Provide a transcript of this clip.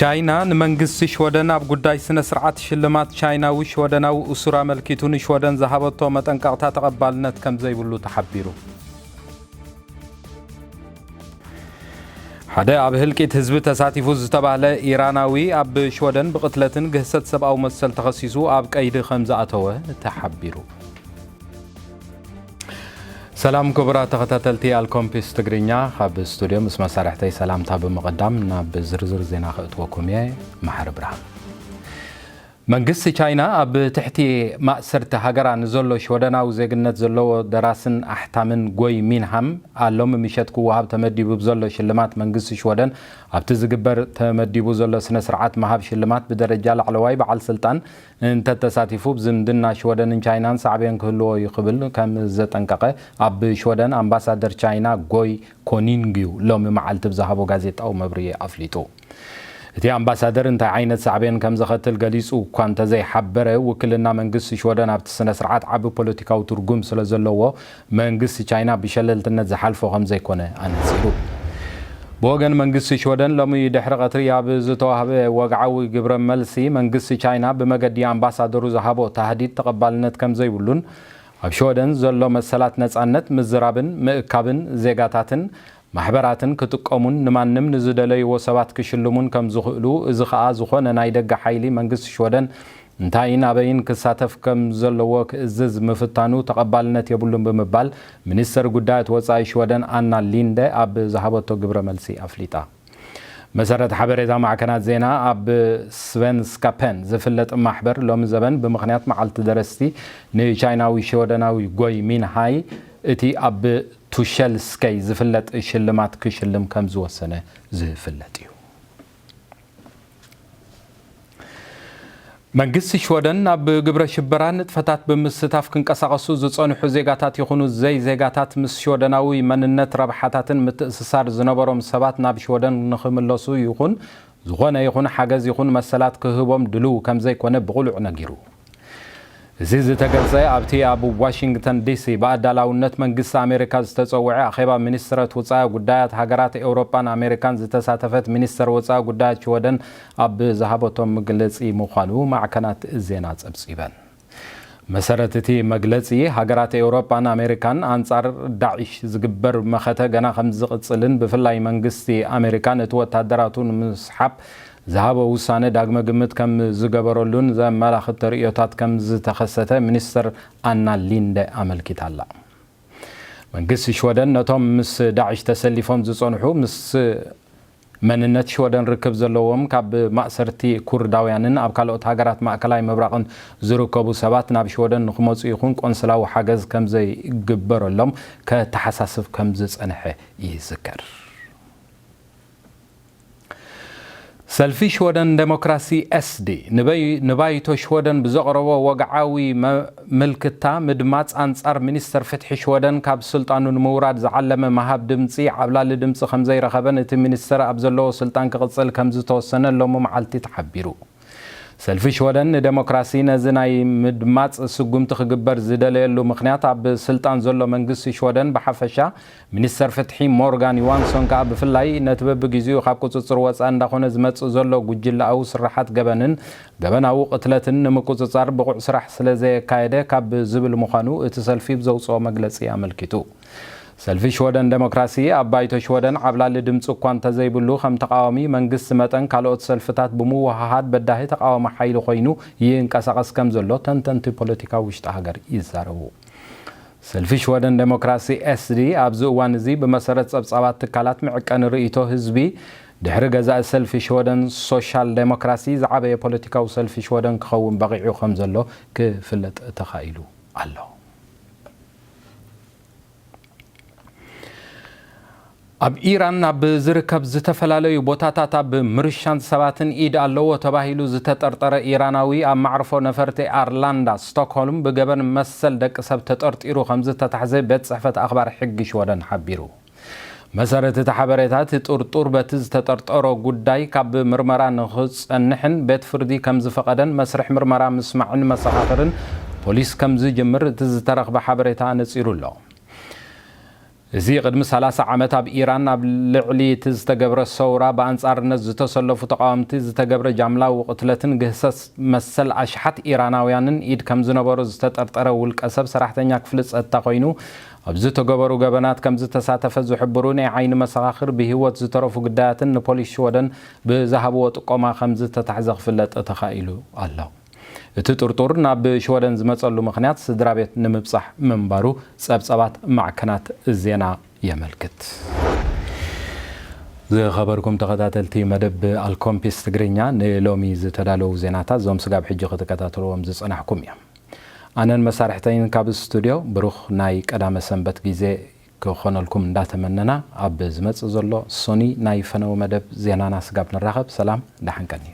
ቻይና ንመንግስት ሽወደን ኣብ ጉዳይ ስነ ስርዓት ሽልማት ቻይናዊ ሽወደናዊ እሱራ መልኪቱን ሽወደን ዝሃበቶ መጠንቀቕታ ተቐባልነት ከም ዘይብሉ ተሓቢሩ። ሓደ ኣብ ህልቂት ህዝቢ ተሳቲፉ ዝተባህለ ኢራናዊ ኣብ ሽወደን ብቅትለትን ግህሰት ሰብኣዊ መሰል ተኸሲሱ ኣብ ቀይዲ ከም ዝኣተወ ተሓቢሩ። ሰላም ክቡራት ተኸታተልቲ አልኮምፒስ ትግርኛ ካብ ስቱድዮ ምስ መሳርሕተይ ሰላምታ ብምቕዳም ናብ ዝርዝር ዜና ክእትወኩም እየ። ማሕር ብርሃን መንግስቲ ቻይና ኣብ ትሕቲ ማእሰርቲ ሃገራ ንዘሎ ሽወደናዊ ዜግነት ዘለዎ ደራስን ኣሕታምን ጎይ ሚንሃም ኣሎም ምሸት ክወሃብ ተመዲቡ ብዘሎ ሽልማት መንግስቲ ሽወደን ኣብቲ ዝግበር ተመዲቡ ዘሎ ስነ ስርዓት መሃብ ሽልማት ብደረጃ ላዕለዋይ በዓል ስልጣን እንተተሳቲፉ ብዝምድና ሽወደንን ቻይናን ሳዕብየን ክህልዎ ይኽብል ከም ዘጠንቀቐ ኣብ ሽወደን ኣምባሳደር ቻይና ጎይ ኮኒንግዩ ሎሚ መዓልቲ ብዝሃቦ ጋዜጣዊ መብርሂ ኣፍሊጡ። እቲ ኣምባሳደር እንታይ ዓይነት ሳዕብየን ከም ዘኸትል ገሊጹ እኳ እንተዘይሓበረ ውክልና መንግስቲ ሽወደን ኣብቲ ስነ ስርዓት ዓቢ ፖለቲካዊ ትርጉም ስለ ዘለዎ መንግስቲ ቻይና ብሸለልትነት ዝሓልፎ ከም ዘይኮነ ኣነፂሩ። ብወገን መንግስቲ ሽወደን ሎሚ ድሕሪ ቀትሪ ኣብ ዝተዋህበ ወግዓዊ ግብረ መልሲ መንግስቲ ቻይና ብመገዲ ኣምባሳደሩ ዝሃቦ ተሃዲድ ተቐባልነት ከም ዘይብሉን ኣብ ሽወደን ዘሎ መሰላት ነፃነት ምዝራብን ምእካብን ዜጋታትን ማሕበራትን ክጥቀሙን ንማንም ንዝደለይዎ ሰባት ክሽልሙን ከም ዝኽእሉ እዚ ከዓ ዝኾነ ናይ ደገ ሓይሊ መንግስቲ ሽወደን እንታይን ኣበይን ክሳተፍ ከም ዘለዎ ክእዝዝ ምፍታኑ ተቐባልነት የብሉን ብምባል ሚኒስተር ጉዳያት ወፃኢ ሽወደን ኣና ሊንደ ኣብ ዝሃበቶ ግብረ መልሲ ኣፍሊጣ። መሰረት ሓበሬታ ማዕከናት ዜና ኣብ ስቨንስካ ፔን ዝፍለጥ ማሕበር ሎሚ ዘበን ብምኽንያት መዓልቲ ደረስቲ ንቻይናዊ ሽወደናዊ ጎይ ሚንሃይ እቲ ኣብ ቱሸልስከይ ዝፍለጥ ሽልማት ክሽልም ከም ዝወሰነ ዝፍለጥ እዩ። መንግስቲ ሽወደን ኣብ ግብረ ሽበራ ንጥፈታት ብምስታፍ ክንቀሳቀሱ ዝጸንሑ ዜጋታት ይኹኑ ዘይ ዜጋታት ምስ ሽወደናዊ መንነት ረብሓታትን ምትእስሳር ዝነበሮም ሰባት ናብ ሽወደን ንኽምለሱ ይኹን ዝኾነ ይኹን ሓገዝ ይኹን መሰላት ክህቦም ድልው ከም ዘይኮነ ብቑሉዕ ነጊሩ። እዚ ዝተገልጸ ኣብቲ ኣብ ዋሽንግተን ዲሲ ብኣዳላውነት መንግስቲ ኣሜሪካ ዝተጸውዐ ኣኼባ ሚኒስትራት ወፃኢ ጉዳያት ሃገራት ኤውሮፓን ኣሜሪካን ዝተሳተፈት ሚኒስተር ወፃኢ ጉዳያት ሽወደን ኣብ ዝሃበቶም መግለጺ ምዃኑ ማዕከናት ዜና ጸብጺበን። መሰረት እቲ መግለጺ ሃገራት ኤውሮፓን ኣሜሪካን አንጻር ዳዕሽ ዝግበር መኸተ ገና ከም ዝቕጽልን ብፍላይ መንግስቲ ኣሜሪካን እቲ ወታደራቱ ንምስሓብ ዝሃበ ውሳነ ዳግመ ግምት ከም ዝገበረሉን ዘመላኽት ርእዮታት ከም ዝተኸሰተ ሚኒስተር ኣና ሊንደ ኣመልኪታ ኣላ። መንግስቲ ሽወደን ነቶም ምስ ዳዕሽ ተሰሊፎም ዝጸንሑ ምስ መንነት ሽወደን ርክብ ዘለዎም ካብ ማእሰርቲ ኩርዳውያንን ኣብ ካልኦት ሃገራት ማእከላይ ምብራቕን ዝርከቡ ሰባት ናብ ሽወደን ንኽመፁ ይኹን ቆንስላዊ ሓገዝ ከም ዘይግበረሎም ከተሓሳስብ ከም ዝጸንሐ ይዝከር። ሰልፊ ሽወደን ዴሞክራሲ ኤስዲ ንባይቶ ሽወደን ብዘቕረቦ ወግዓዊ ምልክታ ምድማፅ አንጻር ሚኒስተር ፍትሒ ሽወደን ካብ ስልጣኑ ንምውራድ ዝዓለመ መሃብ ድምፂ ዓብላሊ ድምፂ ከም ዘይረኸበን እቲ ሚኒስተር ኣብ ዘለዎ ስልጣን ክቕፅል ከም ዝተወሰነ ሎሚ መዓልቲ ተሓቢሩ። ሰልፊ ሽወደን ንዴሞክራሲ ነዚ ናይ ምድማፅ ስጉምቲ ክግበር ዝደለየሉ ምኽንያት ኣብ ስልጣን ዘሎ መንግስቲ ሽወደን ብሓፈሻ ሚኒስተር ፍትሒ ሞርጋን ዮሃንሶን ከዓ ብፍላይ ነቲ በቢግዚኡ ካብ ቁፅፅር ወፃኢ እንዳኾነ ዝመፅእ ዘሎ ጉጅላዊ ስራሓት ገበናዊ ቅትለትን ንምቁፅፃር ብቑዕ ስራሕ ስለ ዘየካየደ ካብ ዝብል ምዃኑ እቲ ሰልፊ ብዘውፅኦ መግለፂ ኣመልኪቱ። ሰልፊ ሽወደን ዴሞክራሲ ኣብ ባይቶ ሽወደን ዓብላሊ ድምፂ እኳ እንተዘይብሉ ከም ተቃዋሚ መንግስቲ መጠን ካልኦት ሰልፍታት ብምውሃሃድ በዳሂ ተቃዋሚ ሓይሊ ኮይኑ ይንቀሳቐስ ከም ዘሎ ተንተንቲ ፖለቲካዊ ውሽጢ ሃገር ይዛረቡ። ሰልፊ ሽወደን ዴሞክራሲ ኤስዲ ኣብዚ እዋን እዚ ብመሰረት ጸብጻባት ትካላት ምዕቀን ርእይቶ ህዝቢ ድሕሪ ገዛእ ሰልፊ ሽወደን ሶሻል ዴሞክራሲ ዝዓበየ ፖለቲካዊ ሰልፊ ሽወደን ክኸውን በቂዑ ከም ዘሎ ክፍለጥ ተኻኢሉ ኣሎ። ኣብ ኢራን ኣብ ዝርከብ ዝተፈላለዩ ቦታታት ኣብ ምርሻን ሰባትን ኢድ ኣለዎ ተባሂሉ ዝተጠርጠረ ኢራናዊ ኣብ ማዕርፎ ነፈርቲ ኣርላንዳ ስቶክሆልም ብገበን መሰል ደቂ ሰብ ተጠርጢሩ ከም ዝተታሕዘ ቤት ጽሕፈት ኣኽባር ሕጊ ሽወደን ሓቢሩ። መሰረት እቲ ሓበሬታት ጥርጡር በቲ ዝተጠርጠሮ ጉዳይ ካብ ምርመራ ንኽጸንሕን ቤት ፍርዲ ከም ዝፈቐደን መስርሕ ምርመራ ምስማዕን መሰኻኽርን ፖሊስ ከም ዝጅምር እቲ ዝተረኽበ ሓበሬታ ነፂሩ ኣሎ። زي قدم 30 عامات اب ايران اب لعلي تزتجبر الثوره بانصار الناس زتسلفوا تقاومتي زتجبر جملا وقتلتن جهسس مسل اشحت ايراناويانن ايد كم زنبرو زتطرطره ولقسب سراحتኛ ክፍል ጸጥታ ኮይኑ ኣብዚ ተገበሩ ገበናት ከም ዝተሳተፈ ዝሕብሩ ናይ ዓይኒ መሰኻኽር ብህይወት ዝተረፉ ግዳያትን ንፖሊስ ወደን ብዛሃብዎ ጥቆማ ከም ዝተታሕዘ ክፍለጥ ተኻኢሉ ኣሎ እቲ ጥርጡር ናብ ሽወደን ዝመጸሉ ምኽንያት ስድራ ቤት ንምብጻሕ መንባሩ ጸብጸባት ማዕከናት ዜና የመልክት ዝኸበርኩም ተኸታተልቲ መደብ አልኮምፒስ ትግርኛ ንሎሚ ዝተዳለው ዜናታት ዞም ስጋብ ሕጂ ከተከታተሉዎም ዝጸናሕኩም እዮም አነን መሳርሕተይን ካብ ስቱዲዮ ብሩኽ ናይ ቀዳመ ሰንበት ግዜ ክኾነልኩም እንዳተመነና ኣብ ዝመጽእ ዘሎ ሶኒ ናይ ፈነው መደብ ዜናና ስጋብ ንራኸብ ሰላም ዳሕንቀኒ